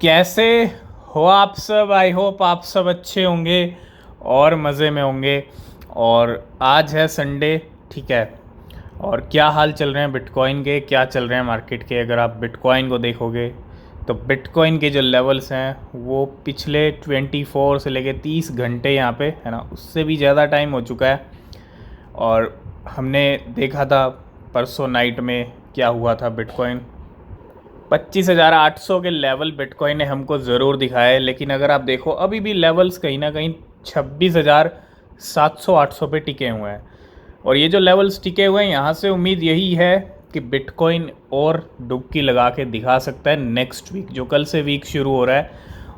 कैसे हो आप सब। आई होप आप सब अच्छे होंगे और मज़े में होंगे। और आज है संडे, ठीक है। और क्या हाल चल रहे हैं बिटकॉइन के, क्या चल रहे हैं मार्केट के। अगर आप बिटकॉइन को देखोगे तो बिटकॉइन के जो लेवल्स हैं वो पिछले 24 से लेके 30 घंटे यहाँ पे है ना, उससे भी ज़्यादा टाइम हो चुका है। और हमने देखा था परसों नाइट में क्या हुआ था। बिटकॉइन 25,800 के लेवल बिटकॉइन ने हमको ज़रूर दिखाए, लेकिन अगर आप देखो अभी भी लेवल्स कहीं ना कहीं 26,700-800 पे टिके हुए हैं। और ये जो लेवल्स टिके हुए हैं, यहाँ से उम्मीद यही है कि बिटकॉइन और डुबकी लगा के दिखा सकता है नेक्स्ट वीक, जो कल से वीक शुरू हो रहा है।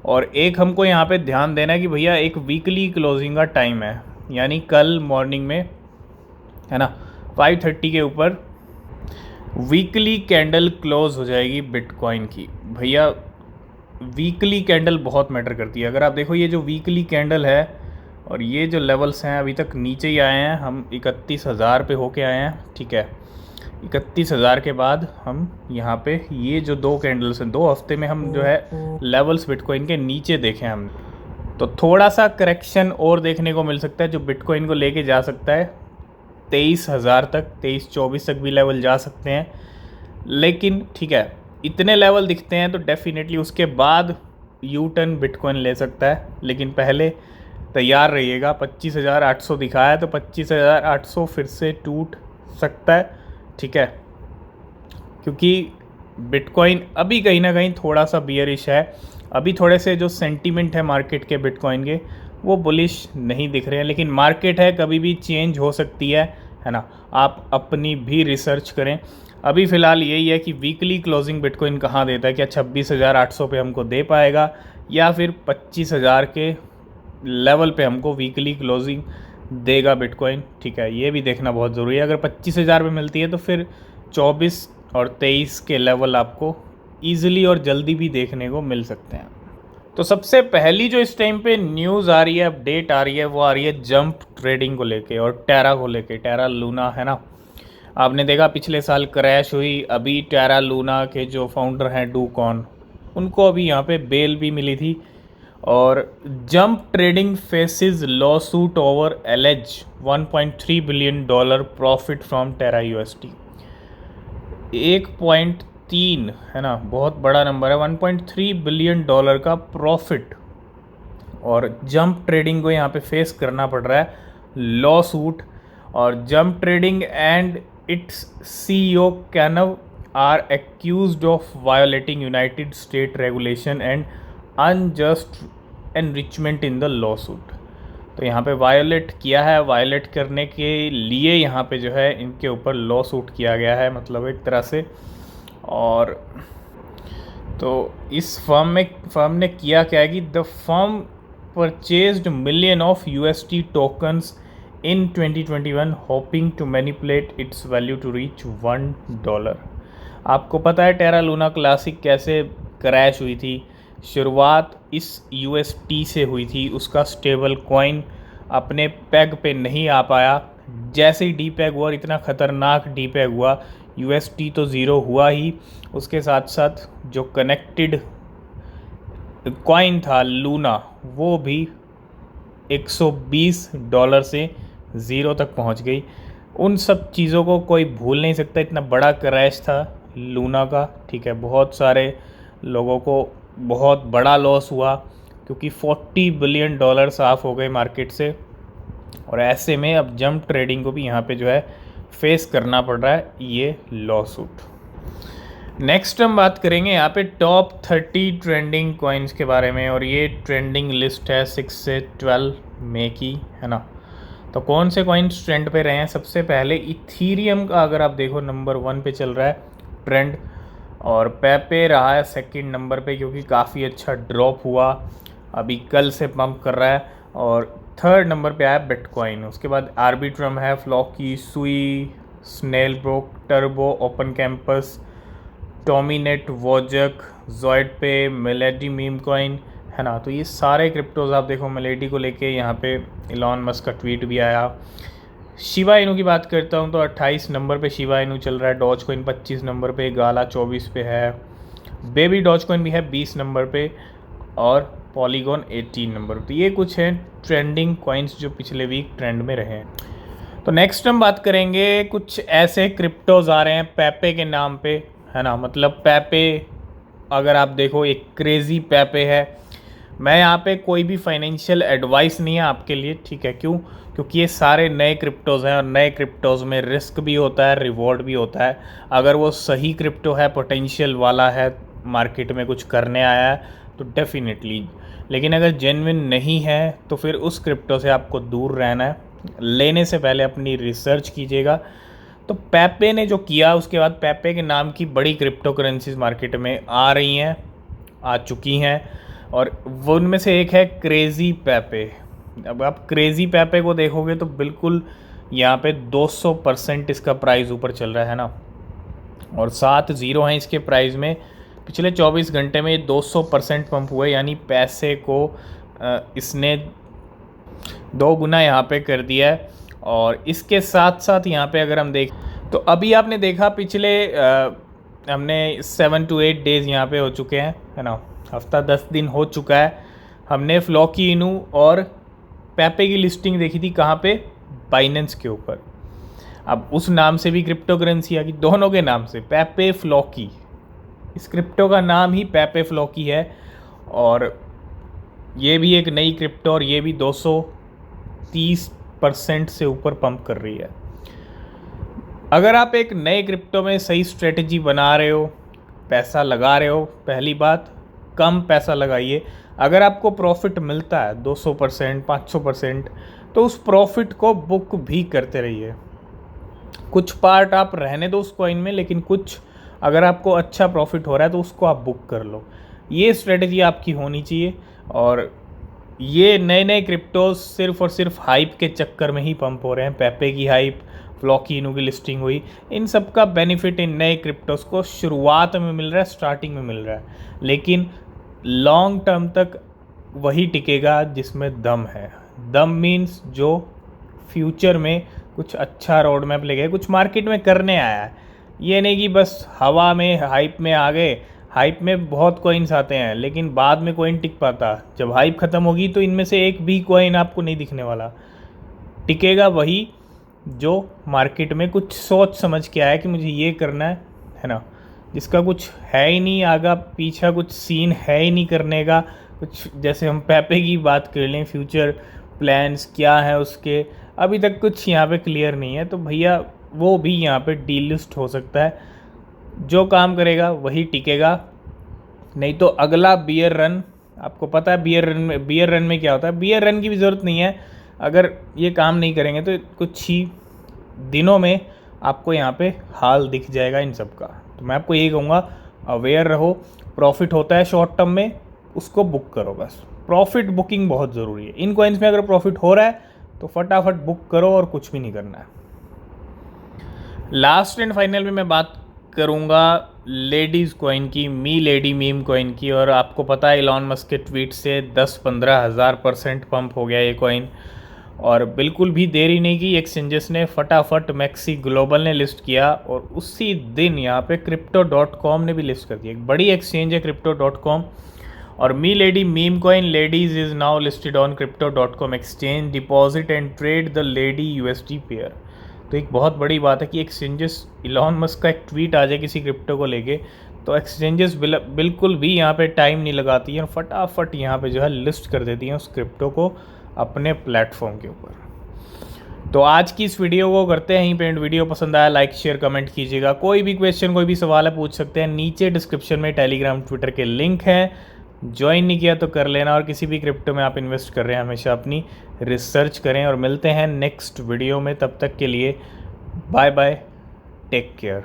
और एक हमको यहाँ पे ध्यान देना है कि भैया एक वीकली क्लोजिंग का टाइम है, यानी कल मॉर्निंग में है ना 5:30 के ऊपर वीकली कैंडल क्लोज हो जाएगी बिटकॉइन की। भैया वीकली कैंडल बहुत मैटर करती है। अगर आप देखो ये जो वीकली कैंडल है और ये जो लेवल्स हैं अभी तक नीचे ही आए हैं, हम 31,000 पे होके आए हैं, ठीक है। 31,000 के बाद हम यहाँ पे ये जो दो कैंडल्स हैं, 2 हफ्ते में हम जो है लेवल्स बिटकॉइन के नीचे देखे हम, तो थोड़ा सा करेक्शन और देखने को मिल सकता है जो बिटकॉइन को लेके जा सकता है 23,000 तक, 23-24 तक भी लेवल जा सकते हैं। लेकिन ठीक है, इतने लेवल दिखते हैं तो डेफिनेटली उसके बाद यू टर्न बिटकॉइन ले सकता है। लेकिन पहले तैयार रहिएगा। 25,800 दिखाया है तो 25,800 फिर से टूट सकता है, ठीक है। क्योंकि बिटकॉइन अभी कहीं ना कहीं थोड़ा सा बियरिश है। अभी थोड़े से जो सेंटीमेंट है मार्केट के बिटकॉइन के वो बुलिश नहीं दिख रहे हैं, लेकिन मार्केट है, कभी भी चेंज हो सकती है ना। आप अपनी भी रिसर्च करें। अभी फ़िलहाल यही है कि वीकली क्लोजिंग बिटकॉइन कहाँ देता है, क्या 26,800 पे हमको दे पाएगा या फिर 25,000 के लेवल पे हमको वीकली क्लोजिंग देगा बिटकॉइन, ठीक है। ये भी देखना बहुत ज़रूरी है। अगर 25,000 पे मिलती है तो फिर 24 और 23 के लेवल आपको ईज़िली और जल्दी भी देखने को मिल सकते हैं। तो सबसे पहली जो इस टाइम पे न्यूज़ आ रही है, अपडेट आ रही है, वो आ रही है जंप ट्रेडिंग को लेके और टेरा को लेके। टेरा लूना है ना, आपने देखा पिछले साल क्रैश हुई। अभी टेरा लूना के जो फाउंडर हैं डूकॉन, उनको अभी यहाँ पे बेल भी मिली थी। और Jump Trading faces lawsuit over alleged $1.3 billion profit from Terra UST. 1.3 है ना, बहुत बड़ा नंबर है। $1.3 बिलियन का प्रॉफिट, और जंप ट्रेडिंग को यहाँ पे फेस करना पड़ रहा है लॉ सूट। और Jump Trading and its CEO Kanav are accused of violating United State regulation and unjust enrichment in the lawsuit. तो यहाँ पे वायोलेट किया है, वायोलेट करने के लिए यहाँ पे जो है इनके ऊपर लॉ सूट किया गया है, मतलब एक तरह से। और तो इस फर्म ने किया क्या है कि the firm purchased million of UST tokens in 2021 hoping to manipulate its value to reach $1। आपको पता है टेरा लूना क्लासिक कैसे क्रैश हुई थी। शुरुआत इस यूएसटी से हुई थी, उसका स्टेबल कॉइन अपने पैग पे नहीं आ पाया। जैसे ही डी पैग हुआ, इतना ख़तरनाक डी पैग हुआ, यूएसटी तो ज़ीरो हुआ ही, उसके साथ साथ जो कनेक्टेड कॉइन था लूना वो भी $120 से ज़ीरो तक पहुंच गई। उन सब चीज़ों को कोई भूल नहीं सकता, इतना बड़ा क्रैश था लूना का, ठीक है। बहुत सारे लोगों को बहुत बड़ा लॉस हुआ क्योंकि $40 बिलियन साफ़ हो गए मार्केट से। और ऐसे में अब जंप ट्रेडिंग को भी यहाँ पे जो है फेस करना पड़ रहा है ये लॉ सूट। नेक्स्ट हम बात करेंगे यहाँ पे टॉप 30 ट्रेंडिंग कॉइन्स के बारे में, और ये ट्रेंडिंग लिस्ट है 6 से 12 मई की, है ना। तो कौन से कॉइन्स ट्रेंड पे रहे हैं। सबसे पहले इथीरियम का अगर आप देखो नंबर 1 पे चल रहा है ट्रेंड, और पेपे रहा है सेकंड नंबर पे क्योंकि काफ़ी अच्छा ड्रॉप हुआ, अभी कल से पंप कर रहा है। और थर्ड नंबर पे आया बिटकॉइन। उसके बाद आर्बिट्रम है, Floki, Sui, Snail Brook, Turbo, Open Campus, Tominet, Wojak, जॉइड पे, मेलेडी मीम कॉइन, है ना। तो ये सारे क्रिप्टोज आप देखो मेलेडी को लेके यहाँ पे इलॉन मस्क का ट्वीट भी आया। शिबा इनू की बात करता हूँ तो 28 नंबर पे शिबा इनू चल रहा है। डॉज कॉइन 25 नंबर पे, गाला 24 पे है। बेबी डॉज कॉइन भी है 20 नंबर पे और पॉलीगॉन 18 नंबर। तो ये कुछ हैं ट्रेंडिंग कॉइन्स जो पिछले वीक ट्रेंड में रहे हैं। तो नेक्स्ट हम बात करेंगे कुछ ऐसे क्रिप्टोज आ रहे हैं पेपे के नाम पे, है ना। मतलब पेपे अगर आप देखो एक क्रेज़ी पेपे है। मैं यहाँ पे कोई भी फाइनेंशियल एडवाइस नहीं है आपके लिए, ठीक है। क्यों? क्योंकि ये सारे नए क्रिप्टोज़ हैं और नए क्रिप्टोज़ में रिस्क भी होता है, रिवॉर्ड भी होता है। अगर वो सही क्रिप्टो है, पोटेंशियल वाला है, मार्केट में कुछ करने आया है तो डेफिनेटली, लेकिन अगर जेन्युइन नहीं है तो फिर उस क्रिप्टो से आपको दूर रहना है। लेने से पहले अपनी रिसर्च कीजिएगा। तो पेपे ने जो किया, उसके बाद पेपे के नाम की बड़ी क्रिप्टो करेंसीज मार्केट में आ रही हैं, आ चुकी हैं, और वो उनमें से एक है क्रेज़ी पेपे। अब आप क्रेज़ी पेपे को देखोगे तो बिल्कुल यहाँ पे 200% इसका प्राइस ऊपर चल रहा है ना, और 7 ज़ीरो हैं इसके प्राइस में। पिछले 24 घंटे में ये 200% पंप हुए, यानी पैसे को इसने 2 गुना यहाँ पे कर दिया है। और इसके साथ साथ यहाँ पे अगर हम देख तो अभी आपने देखा पिछले हमने 7 to 8 डेज़ यहाँ पे हो चुके हैं, है ना, हफ्ता 10 दिन हो चुका है। हमने फ्लॉकी इनू और पेपे की लिस्टिंग देखी थी कहाँ पे, बाइनेंस के ऊपर। अब उस नाम से भी क्रिप्टो करेंसी आ गई, दोनों के नाम से पेपे फ्लॉकी। इस क्रिप्टो का नाम ही पेपे फ्लॉकी है, और ये भी एक नई क्रिप्टो, और ये भी 230% से ऊपर पंप कर रही है। अगर आप एक नए क्रिप्टो में सही स्ट्रेटजी बना रहे हो, पैसा लगा रहे हो, पहली बात कम पैसा लगाइए। अगर आपको प्रॉफिट मिलता है 200%, 500%, तो उस प्रॉफिट को बुक भी करते रहिए। कुछ पार्ट आप रहने दो उस कॉइन में, लेकिन कुछ अगर आपको अच्छा प्रॉफिट हो रहा है तो उसको आप बुक कर लो। ये स्ट्रेटजी आपकी होनी चाहिए। और ये नए नए क्रिप्टोज सिर्फ और सिर्फ हाइप के चक्कर में ही पंप हो रहे हैं। पेपे की हाइप, फ्लॉकी इनू की लिस्टिंग हुई, इन सब का बेनिफिट इन नए क्रिप्टोज को शुरुआत में मिल रहा है, स्टार्टिंग में मिल रहा है, लेकिन लॉन्ग टर्म तक वही टिकेगा जिसमें दम है। दम मीन्स जो फ्यूचर में कुछ अच्छा रोड मैप ले गए, कुछ मार्केट में करने आया है। ये नहीं कि बस हवा में हाइप में आ गए। हाइप में बहुत कॉइन्स आते हैं, लेकिन बाद में कॉइन टिक पाता। जब हाइप ख़त्म होगी तो इनमें से एक भी कॉइन आपको नहीं दिखने वाला। टिकेगा वही जो मार्केट में कुछ सोच समझ के आया कि मुझे ये करना है ना, जिसका कुछ है ही नहीं आगा पीछा, कुछ सीन है ही नहीं करने का कुछ। जैसे हम पेपे की बात कर लें, फ्यूचर प्लान्स क्या है उसके, अभी तक कुछ यहाँ पे क्लियर नहीं है। तो भैया वो भी यहाँ पे डीलिस्ट हो सकता है। जो काम करेगा वही टिकेगा, नहीं तो अगला बियर रन, आपको पता है बियर रन में क्या होता है। बियर रन की भी ज़रूरत नहीं है, अगर ये काम नहीं करेंगे तो कुछ ही दिनों में आपको यहाँ पे हाल दिख जाएगा इन सब का। तो मैं आपको यही कहूँगा, अवेयर रहो। प्रॉफिट होता है शॉर्ट टर्म में, उसको बुक करो बस। प्रॉफिट बुकिंग बहुत ज़रूरी है। इन कॉइन्स में अगर प्रॉफिट हो रहा है तो फटाफट बुक करो और कुछ भी नहीं करना है। लास्ट एंड फाइनल में मैं बात करूँगा लेडीज़ कॉइन की, मी लेडी मीम कॉइन की। और आपको पता है इलॉन मस्क के ट्वीट से 10-15 हज़ार % पंप हो गया ये कॉइन, और बिल्कुल भी देरी नहीं की। एक्सचेंजेस ने फटाफट मैक्सी ग्लोबल ने लिस्ट किया, और उसी दिन यहाँ पे Crypto.com ने भी लिस्ट कर दिया। एक बड़ी एक्सचेंज है Crypto.com। और Milady meme coin Ladys is now listed on Crypto.com exchange, deposit and trade the lady USD pair. तो एक बहुत बड़ी बात है कि एक्सचेंजेस, इलॉन मस्क का एक ट्वीट आ जाए किसी क्रिप्टो को लेके, तो एक्सचेंजेस बिल्कुल भी यहाँ पे टाइम नहीं लगाती हैं और फटाफट यहाँ पे जो है लिस्ट कर देती हैं उस क्रिप्टो को अपने प्लेटफॉर्म के ऊपर। तो आज की इस वीडियो को करते हैं यहीं पे एंड। वीडियो पसंद आया लाइक शेयर कमेंट कीजिएगा। कोई भी क्वेश्चन कोई भी सवाल है पूछ सकते हैं। नीचे डिस्क्रिप्शन में टेलीग्राम ट्विटर के लिंक हैं, ज्वाइन नहीं किया तो कर लेना। और किसी भी क्रिप्टो में आप इन्वेस्ट कर रहे हैं हमेशा अपनी रिसर्च करें। और मिलते हैं नेक्स्ट वीडियो में, तब तक के लिए बाय बाय, टेक केयर।